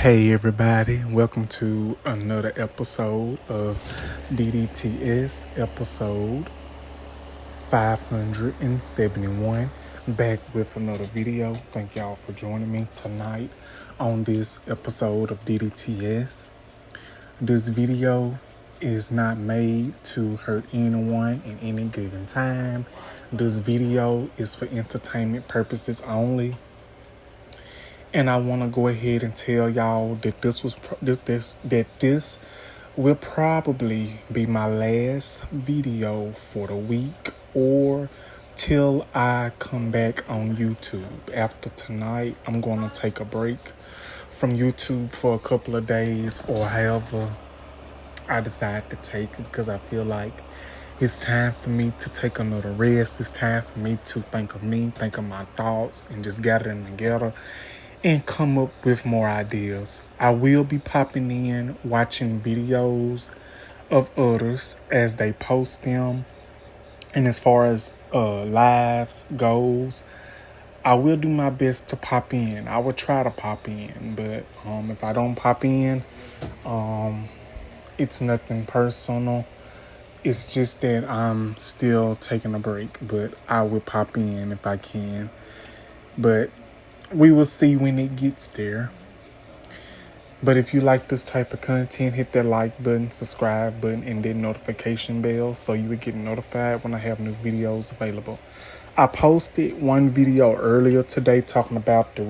Hey everybody, welcome to another episode of DDTS, episode 571. Back with another video. Thank y'all for joining me tonight on this episode of DDTS. This video is not made to hurt anyone in any given time. This video is for entertainment purposes only. And I want to go ahead and tell y'all that this will probably be my last video for the week or till I come back on YouTube. After tonight, I'm going to take a break from YouTube for a couple of days or however I decide to take it, because I feel like it's time for me to take another rest. It's time for me to think of my thoughts, and just gather them together and come up with more ideas. I will be popping in, watching videos of others as they post them. And as far as lives goes, I will do my best to pop in. I will try to pop in, but if I don't pop in, it's nothing personal. It's just that I'm still taking a break, but I will pop in if I can. But we will see when it gets there. But if you like this type of content, hit that like button, subscribe button, and then notification bell so you will get notified when I have new videos available. I posted one video earlier today talking about the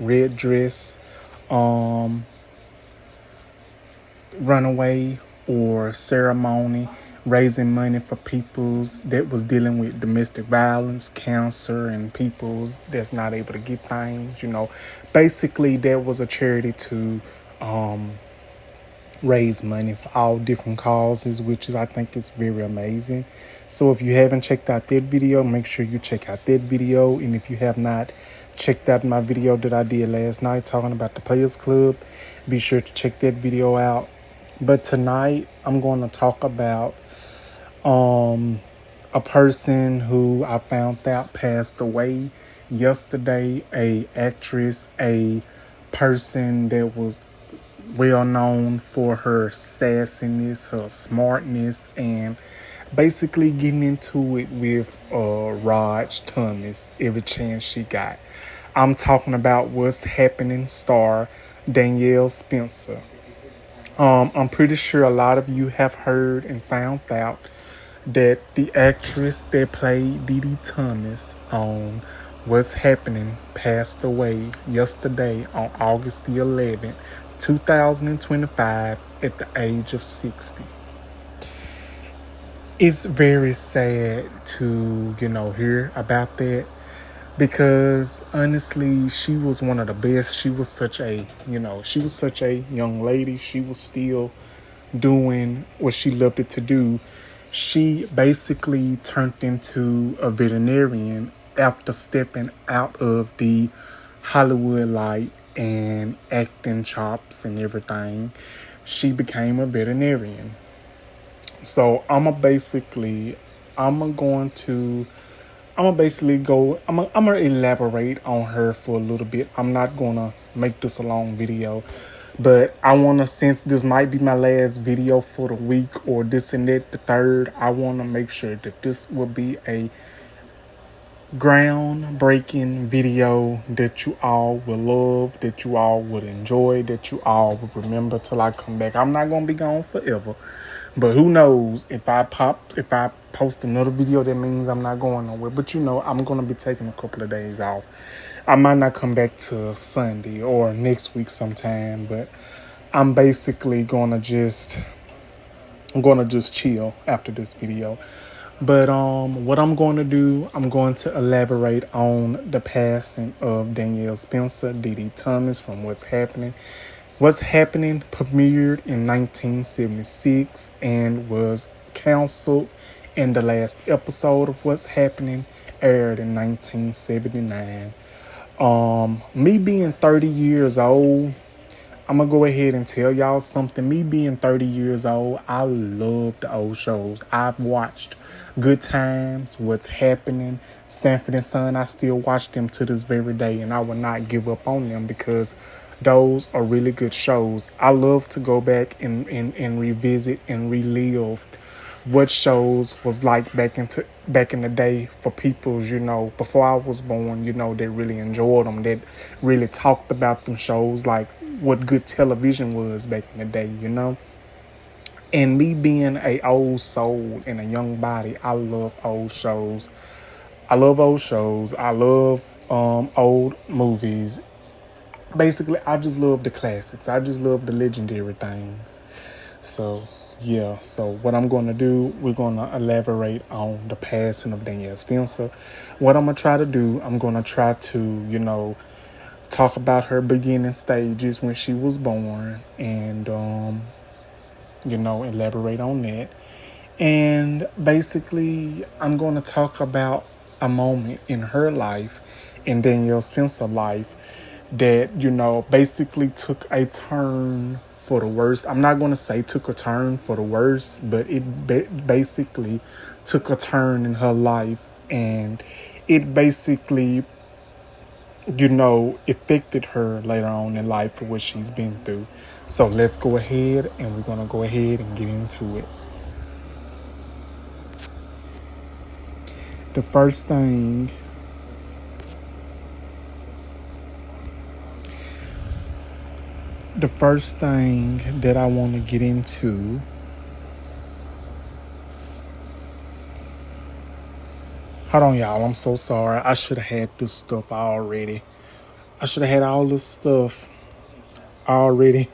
red dress runaway or ceremony, raising money for peoples that was dealing with domestic violence, cancer, and peoples that's not able to get things. Basically that was a charity to raise money for all different causes, which is, I think, it's very amazing. So if you haven't checked out that video, make sure you check out that video. And if you have not checked out my video that I did last night talking about the Players Club, be sure to check that video out. But tonight I'm going to talk about a person who I found out passed away yesterday, a actress, a person that was well known for her sassiness, her smartness, and basically getting into it with Raj Thomas every chance she got. I'm talking about What's Happening star Danielle Spencer. I'm pretty sure a lot of you have heard and found out that the actress that played Dee Thomas on What's Happening passed away yesterday on August the 11th, 2025 at the age of 60. It's very sad to, hear about that, because honestly, she was one of the best. She was such a young lady. She was still doing what she loved it to do. She basically turned into a veterinarian after stepping out of the Hollywood light and acting chops and everything. She became a veterinarian. So I'm gonna elaborate on her for a little bit. I'm not gonna make this a long video, but I wanna, since this might be my last video for the week or this and that, the third, I wanna make sure that this will be a groundbreaking video that you all will love, that you all would enjoy, that you all will remember till I come back. I'm not gonna be gone forever, but who knows, if I post another video, that means I'm not going nowhere. But I'm gonna be taking a couple of days off. I might not come back till Sunday or next week sometime, but I'm basically gonna just chill after this video. But what I'm going to do, I'm going to elaborate on the passing of Danielle Spencer, Dee Thomas, from What's Happening. What's Happening premiered in 1976 and was canceled, and the last episode of What's Happening aired in 1979. Me being 30 years old, I'm gonna go ahead and tell y'all something. Me being 30 years old, I love the old shows. I've watched Good Times, What's Happening, Sanford and Son. I still watch them to this very day, and I will not give up on them because those are really good shows. I love to go back and revisit and relive what shows was like back in the day for people's, before I was born, that really enjoyed them, that really talked about them shows, like what good television was back in the day. And me being a old soul in a young body, I love old shows. I love old shows. I love old movies. Basically, I just love the classics. I just love the legendary things. So, yeah. So, what I'm going to do, we're going to elaborate on the passing of Danielle Spencer. What I'm going to try to do, I'm going to try to, talk about her beginning stages when she was born and, elaborate on that. And basically, I'm going to talk about a moment in her life, in Danielle Spencer's life, that, basically took a turn for the worse. I'm not going to say took a turn for the worse, but it basically took a turn in her life, and it basically, affected her later on in life for what she's been through. So let's go ahead and we're going to go ahead and get into it. The first thing that I want to get into, hold on, y'all. I'm so sorry. I should have had this stuff already. I should have had all this stuff already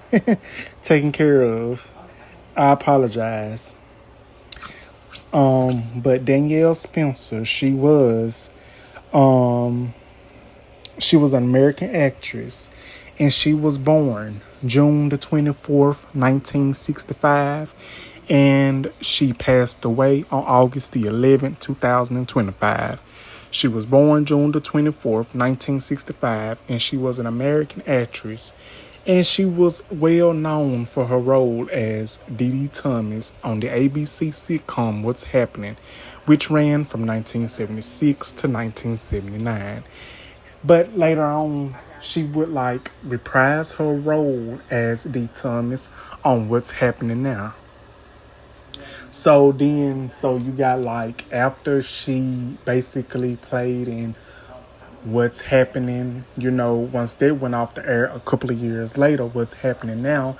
taken care of. I apologize. But Danielle Spencer, she was an American actress, and she was born June the 24th, 1965, and she passed away on August the 11th, 2025. She was born June the 24th, 1965, and she was an American actress, and she was well known for her role as Dee Dee Thomas on the ABC sitcom What's Happening, which ran from 1976 to 1979. But later on, she would reprise her role as Dee Thomas on What's Happening Now. So you got after she basically played in What's Happening, once they went off the air a couple of years later, What's Happening Now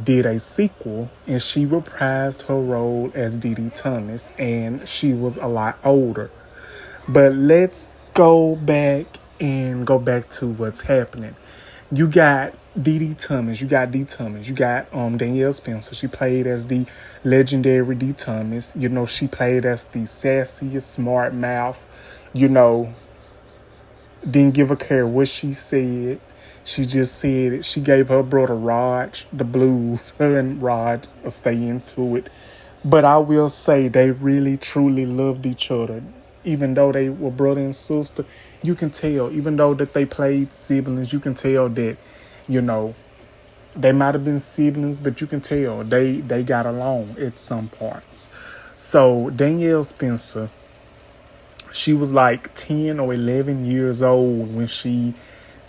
did a sequel, and she reprised her role as Dee Dee Thomas, and she was a lot older. But let's go back to What's Happening. You got Dee Dee Thomas, you got Danielle Spencer. She played as the legendary Dee Thomas. She played as the sassiest, smart mouth, didn't give a care what she said. She just said it. She gave her brother Raj the blues. Her and Raj will stay into it. But I will say they really, truly loved each other. Even though they were brother and sister, you can tell. Even though that they played siblings, you can tell that, they might have been siblings, but you can tell they got along at some parts. So Danielle Spencer, she was 10 or 11 years old when she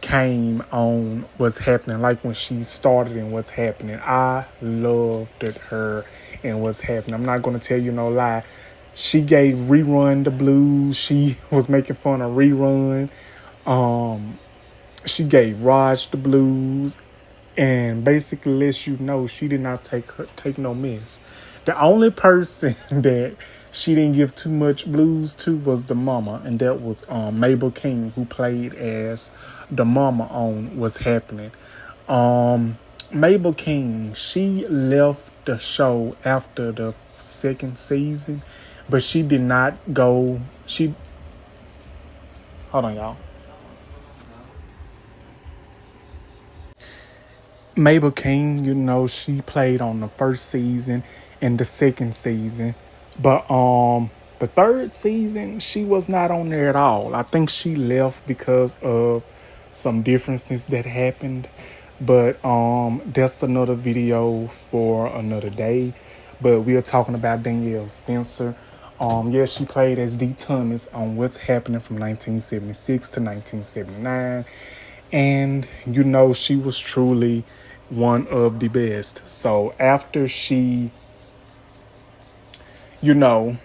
came on What's Happening, when she started in What's Happening. I loved her and What's Happening. I'm not going to tell you no lie. She gave Rerun the blues. She was making fun of Rerun. She gave Raj the blues, and basically lets you know she did not take no mess. The only person that she didn't give too much blues to was the mama, and that was Mabel King, who played as the mama on What's Happening. Mabel King, she left the show after the second season, but she did not go. Hold on, y'all. Mabel King, she played on the first season and the second season, but the third season she was not on there at all. I think she left because of some differences that happened. But that's another video for another day. But we are talking about Danielle Spencer. Yes, she played as Dee Thomas on What's Happening from 1976 to 1979. And you know, she was truly one of the best. So after she, you know,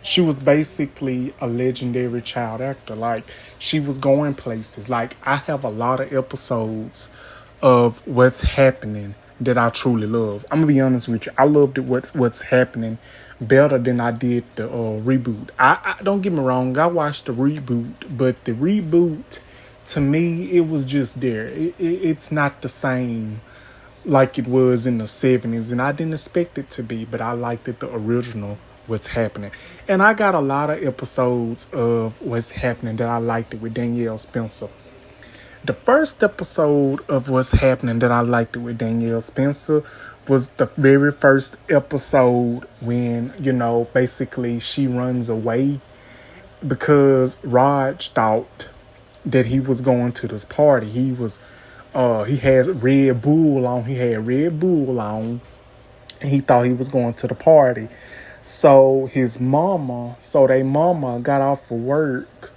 she was basically a legendary child actor. Like, she was going places. Like, I have a lot of episodes of What's Happening that I truly love. I'm gonna be honest with you. I loved What's Happening better than I did the reboot. I don't get me wrong. I watched the reboot, but the reboot, to me, it was just there. It's not the same like it was in the 70s, and I didn't expect it to be, but I liked it, the original What's Happening. And I got a lot of episodes of What's Happening that I liked it with Danielle Spencer. The first episode of What's Happening that I liked it with Danielle Spencer was the very first episode when, you know, basically she runs away because Raj thought that he was going to this party. He has Red Bull on. He had Red Bull on. And he thought he was going to the party. So their mama got off of work.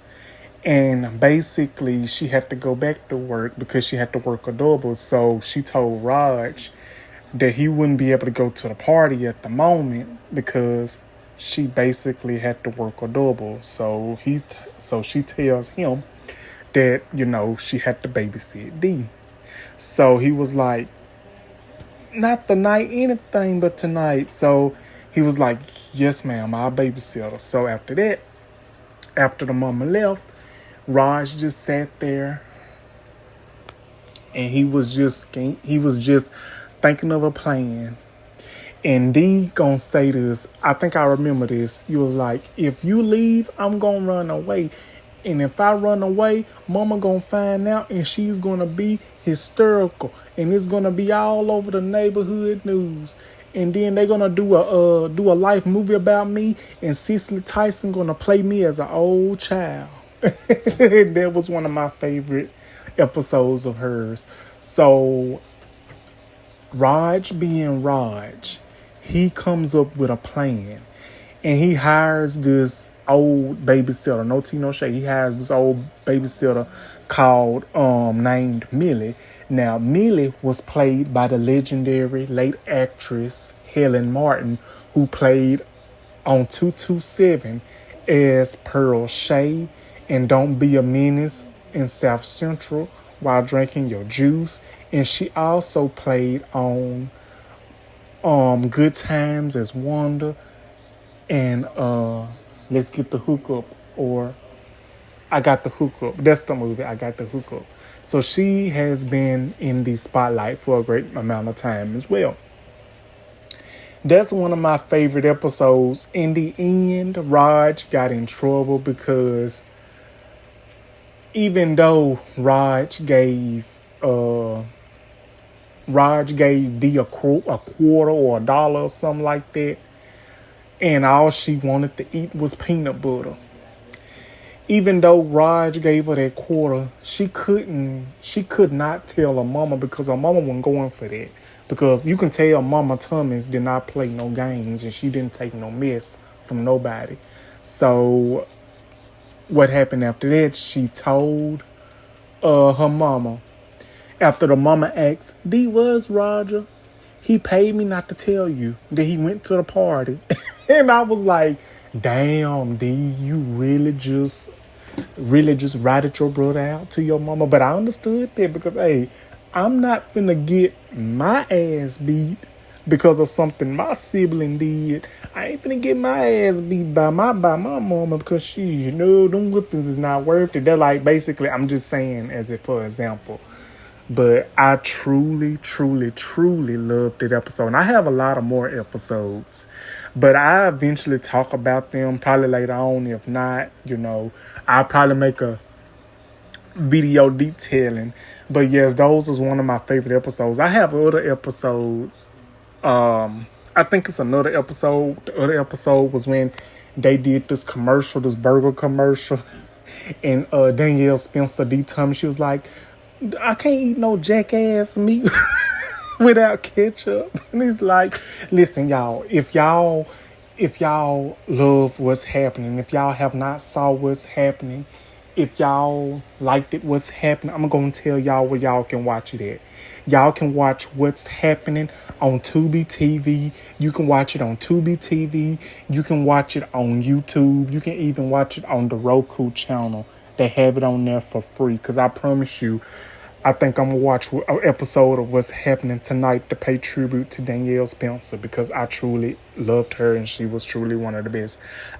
And basically, she had to go back to work because she had to work a double. So she told Raj that he wouldn't be able to go to the party at the moment because she basically had to work a double. So she tells him that, you know, she had to babysit Dee. So he was like, not tonight, anything but tonight. So he was like, yes, ma'am, I'll babysit her. So after that, after the mama left, Raj just sat there and he was just thinking of a plan. And Dee gonna say this, I think I remember this. He was like, if you leave, I'm gonna run away. And if I run away, mama gonna find out and she's gonna be hysterical. And it's gonna be all over the neighborhood news. And then they're gonna do a life movie about me, and Cicely Tyson gonna play me as an old child. That was one of my favorite episodes of hers. So Raj being Raj, he comes up with a plan. And he hires this old babysitter, no tea, no shade. He hires this old babysitter called named Millie. Now, Millie was played by the legendary late actress Helen Martin, who played on 227 as Pearl Shay and Don't Be a Menace in South Central while drinking your juice. And she also played on Good Times as Wanda and Let's Get the Hookup, or I Got the Hookup. That's the movie, I Got the Hookup. So she has been in the spotlight for a great amount of time as well. That's one of my favorite episodes. In the end, Raj got in trouble because even though Raj gave Dee a quarter or $1 or something like that, and all she wanted to eat was peanut butter. Even though Raj gave her that quarter, she could not tell her mama because her mama wasn't going for that. Because you can tell Mama Thomas did not play no games and she didn't take no mess from nobody. So what happened after that, she told her mama. After the mama asked, Dee, was Roger? He paid me not to tell you that he went to the party. And I was like, damn, Dee, you really just ratted your brother out to your mama. But I understood that because, hey, I'm not finna get my ass beat because of something my sibling did. I ain't finna get my ass beat by my mama because them whippings is not worth it. They're like, basically, I'm just saying as if for example. But I truly, truly, truly loved that episode. And I have a lot of more episodes. But I eventually talk about them probably later on. If not, I'll probably make a video detailing. But yes, those was one of my favorite episodes. I have other episodes. I think it's another episode. The other episode was when they did this commercial, this burger commercial. And Danielle Spencer, Dee Thomas, she was like, I can't eat no jackass meat without ketchup. And it's like, listen, y'all, if y'all love what's happening, if y'all have not saw what's happening, if y'all liked it, what's happening, I'm gonna tell y'all where y'all can watch it at. Y'all can watch what's happening on Tubi TV. You can watch it on Tubi TV. You can watch it on YouTube. You can even watch it on the Roku channel. They have it on there for free. Because I promise you, I think I'm going to watch an episode of what's happening tonight to pay tribute to Danielle Spencer, because I truly loved her and she was truly one of the best.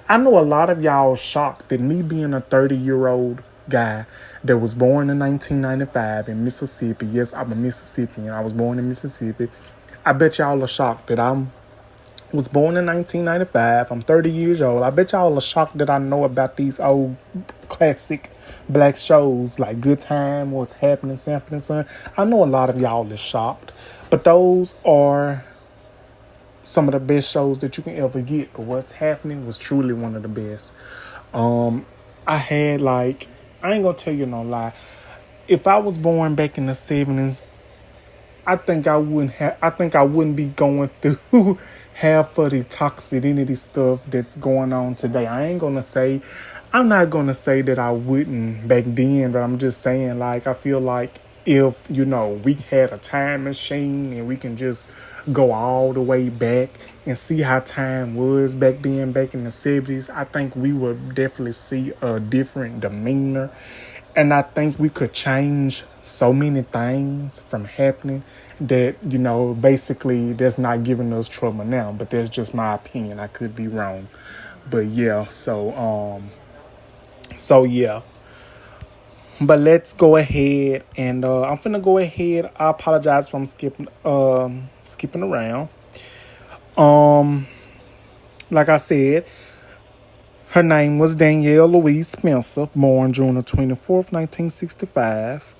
I know a lot of y'all shocked that me being a 30-year-old guy that was born in 1995 in Mississippi. Yes, I'm a Mississippian. I was born in Mississippi. I bet y'all are shocked that I was born in 1995. I'm 30 years old. I bet y'all are shocked that I know about these old classic black shows like Good Time, What's Happening, Sanford and Son. I know a lot of y'all is shocked, but those are some of the best shows that you can ever get. But What's Happening was truly one of the best. I had I ain't gonna tell you no lie. If I was born back in the 70s, I think I wouldn't be going through half of the toxicity stuff that's going on today. I'm not gonna say that I wouldn't back then, but I'm just saying, I feel like if, we had a time machine and we can just go all the way back and see how time was back then, back in the 70s, I think we would definitely see a different demeanor. And I think we could change so many things from happening that, basically that's not giving us trouble now. But that's just my opinion. I could be wrong. But yeah, so yeah. But let's go ahead and I'm finna go ahead. I apologize if I'm skipping around. Like I said, her name was Danielle Louise Spencer, born June the 24th, 1965.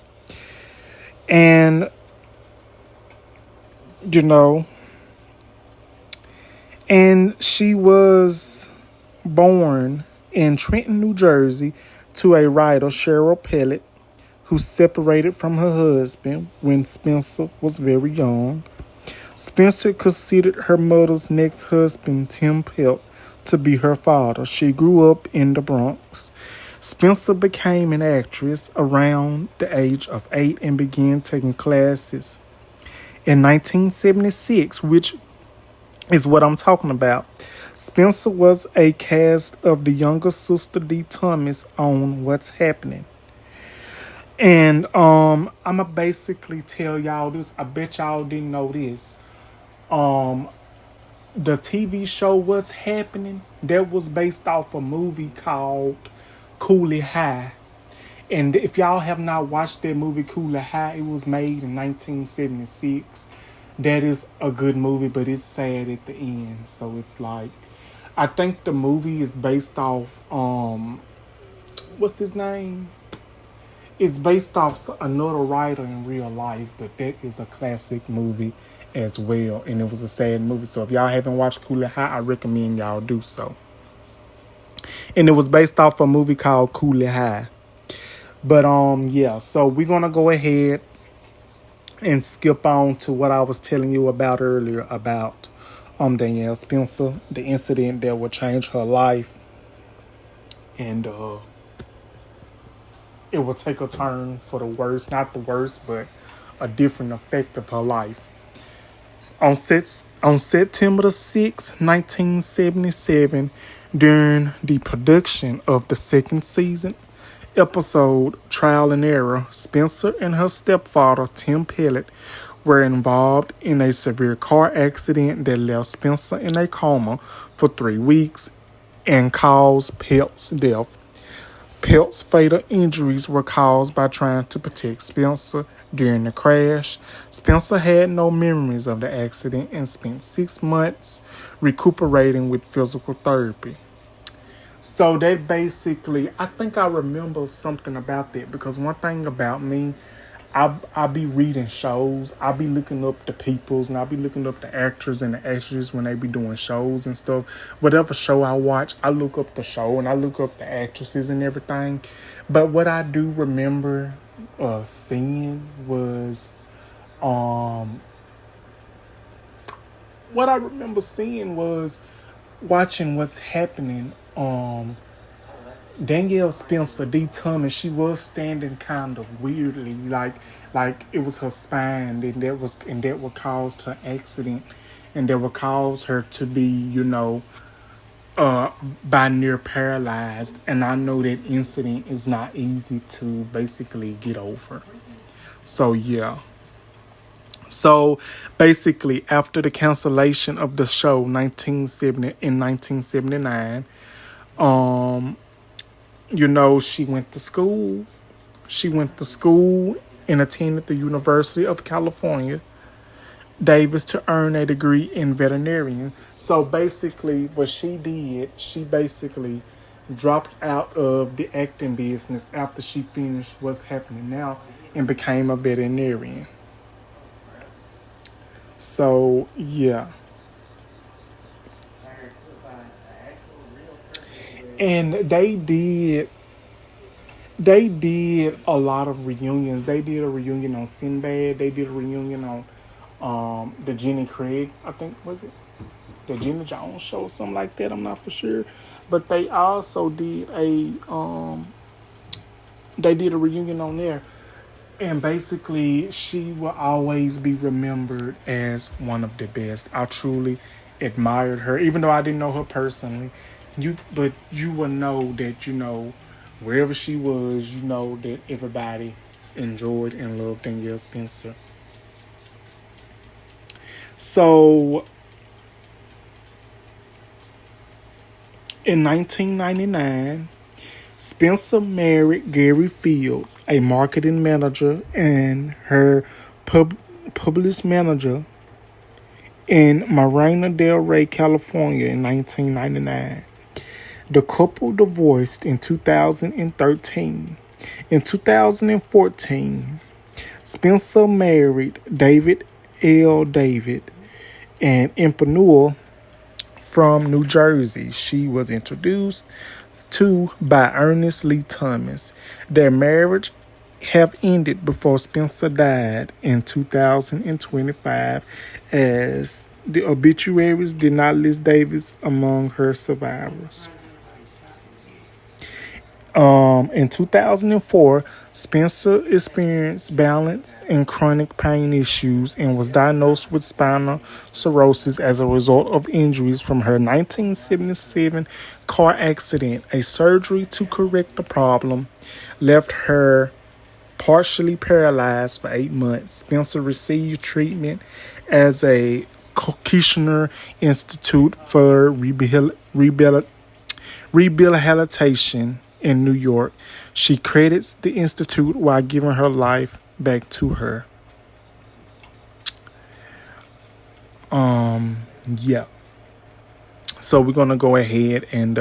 And, and she was born in Trenton, New Jersey, to a writer, Cheryl Pellet, who separated from her husband when Spencer was very young. Spencer considered her mother's next husband, Tim Pellet, to be her father. She grew up in the Bronx. Spencer became an actress around the age of 8 and began taking classes in 1976, which is what I'm talking about. Spencer was a cast of the younger sister Dee Thomas on What's Happening. And I'ma basically tell y'all this. I bet y'all didn't know this. The TV show What's Happening, that was based off a movie called Cooley High. And if y'all have not watched that movie Cooley High, it was made in 1976. That is a good movie, but it's sad at the end. So it's I think the movie is based off, what's his name? It's based off another writer in real life, but that is a classic movie as well, and it was a sad movie. So if y'all haven't watched Cooley High, I recommend y'all do so. And it was based off a movie called Cooley High. But yeah, so we're gonna go ahead and skip on to what I was telling you about earlier about Danielle Spencer, the incident that would change her life, and it will take a turn for the worse, not the worst, but a different effect of her life. On September the 6th, 1977, during the production of the second season episode Trial and Error, Spencer and her stepfather, Tim Pellet, were involved in a severe car accident that left Spencer in a coma for 3 weeks and caused Pelt's death. Pelt's fatal injuries were caused by trying to protect Spencer during the crash. Spencer had no memories of the accident and spent 6 months recuperating with physical therapy. So that basically, I think I remember something about that, because one thing about me, I'll be reading shows. I'll be looking up the peoples, and I'll be looking up the actors and the actresses when they be doing shows and stuff. Whatever show I watch, I look up the show and I look up the actresses and everything. But what I do remember seeing was um what I remember seeing was watching what's happening. Danielle Spencer, D. Thomas, she was standing kind of weirdly, like it was her spine, and that what caused her accident, and that what caused her to be, by near paralyzed. And I know that incident is not easy to basically get over. So yeah. So basically, after the cancellation of the show 1979, she went to school. She went to school and attended the University of California, Davis, to earn a degree in veterinarian. So basically, what she did, she basically dropped out of the acting business after she finished What's Happening Now and became a veterinarian. So, yeah. And they did a lot of reunions. They did a reunion on Sinbad. They did a reunion on the Jenny Craig, I think, was it? The Jenny Jones show, something like that. I'm not for sure. But they also did they did a reunion on there. And basically, she will always be remembered as one of the best. I truly admired her, even though I didn't know her personally. But you will know that, wherever she was, that everybody enjoyed and loved Danielle Spencer. So, in 1999, Spencer married Gary Fields, a marketing manager, and her publicist manager in Marina Del Rey, California in 1999. The couple divorced in 2013. In 2014, Spencer married David L. David, an entrepreneur from New Jersey. She was introduced to by Ernest Lee Thomas. Their marriage have ended before Spencer died in 2025, as the obituaries did not list Davis among her survivors. In 2004, Spencer experienced balance and chronic pain issues and was diagnosed with spinal cirrhosis as a result of injuries from her 1977 car accident. A surgery to correct the problem left her partially paralyzed for 8 months. Spencer received treatment as a Kirshner Institute for Rehabilitation in New York. She credits the institute while giving her life back to her. Yeah. So we're gonna go ahead and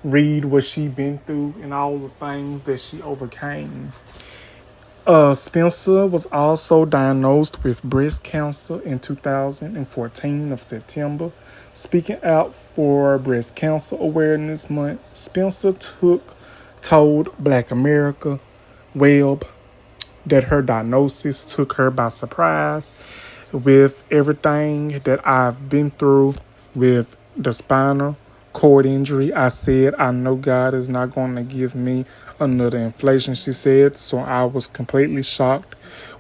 read what she been through and all the things that she overcame. Spencer was also diagnosed with breast cancer in 2014 of September. Speaking out for Breast Cancer Awareness Month, Spencer told Black America Web that her diagnosis took her by surprise. With everything that I've been through with the spinal cord injury, I said, I know God is not going to give me another inflation, she said. So I was completely shocked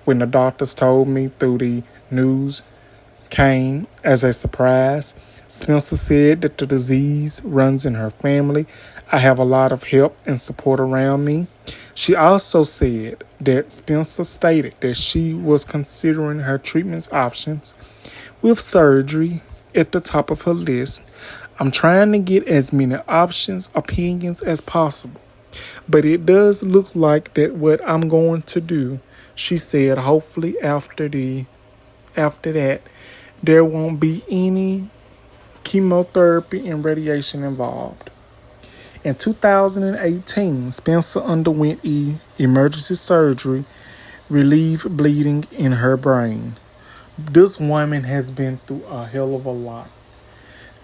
when the doctors told me through the news came as a surprise. Spencer said that the disease runs in her family. I have a lot of help and support around me. She also said that Spencer stated that she was considering her treatment options, with surgery at the top of her list. I'm trying to get as many opinions as possible, but it does look like that what I'm going to do, she said. Hopefully after that, there won't be any chemotherapy and radiation involved. In 2018, Spencer underwent emergency surgery, relieve bleeding in her brain. This woman has been through a hell of a lot.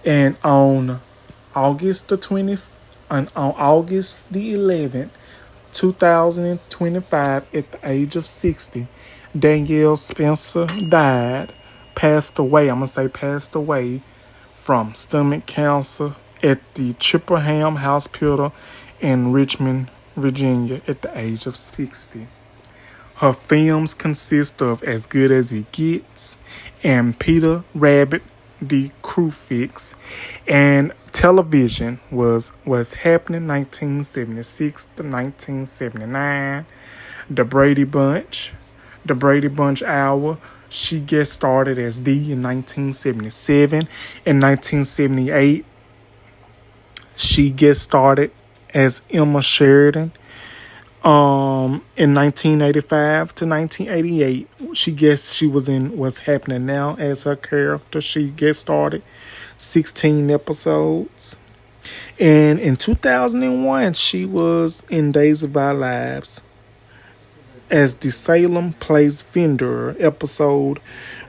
And on August the 20th, on August the 11th, 2025, at the age of 60, Danielle Spencer passed away. I'm going to say passed away from stomach cancer at the Chipperham Hospital in Richmond, Virginia, at the age of 60. Her films consist of As Good as It Gets and Peter Rabbit the Crucifix, and television was happening 1976 to 1979. The Brady Bunch, the Brady Bunch Hour. She guest starred as Dee in 1977. In 1978, she guest starred as Emma Sheridan. In 1985 to 1988, she was in What's Happening Now as her character. She guest starred 16 episodes. And in 2001, she was in Days of Our Lives as the Salem Place Vendor, episode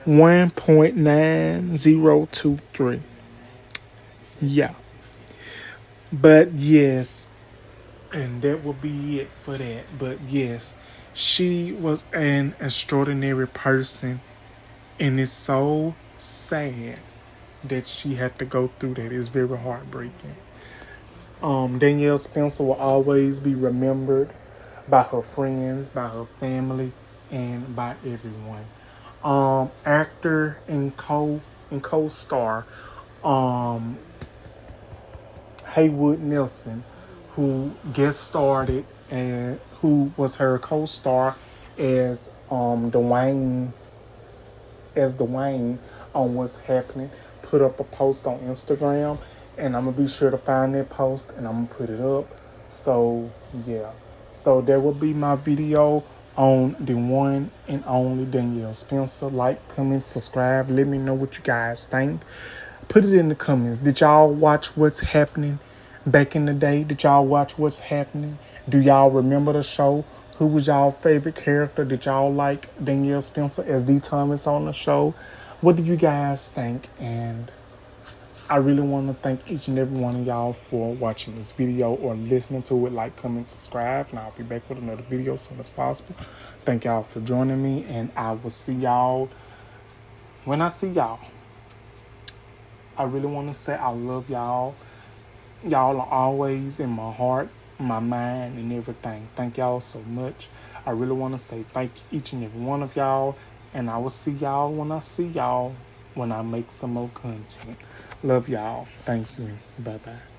1.9023. Yeah. But yes, and that will be it for that. But yes, she was an extraordinary person, and it's so sad that she had to go through that. It's very heartbreaking. Danielle Spencer will always be remembered by her friends, by her family, and by everyone. Actor and co-star Haywood Nelson, who guest starred and who was her co-star as Dwayne on What's Happening, put up a post on Instagram, and I'm gonna be sure to find that post and I'm gonna put it up. So yeah, so that will be my video on the one and only Danielle Spencer. Like, comment, subscribe. Let me know what you guys think. Put it in the comments. Did y'all watch What's Happening back in the day? Did y'all watch What's Happening? Do y'all remember the show? Who was y'all favorite character? Did y'all like Danielle Spencer as D. Thomas on the show? What do you guys think? And I really want to thank each and every one of y'all for watching this video or listening to it. Like, comment, subscribe, and I'll be back with another video as soon as possible. Thank y'all for joining me, and I will see y'all when I see y'all. I really want to say I love y'all. Y'all are always in my heart, my mind, and everything. Thank y'all so much. I really want to say thank each and every one of y'all, and I will see y'all when I see y'all when I make some more content. Love y'all. Thank you. Bye-bye.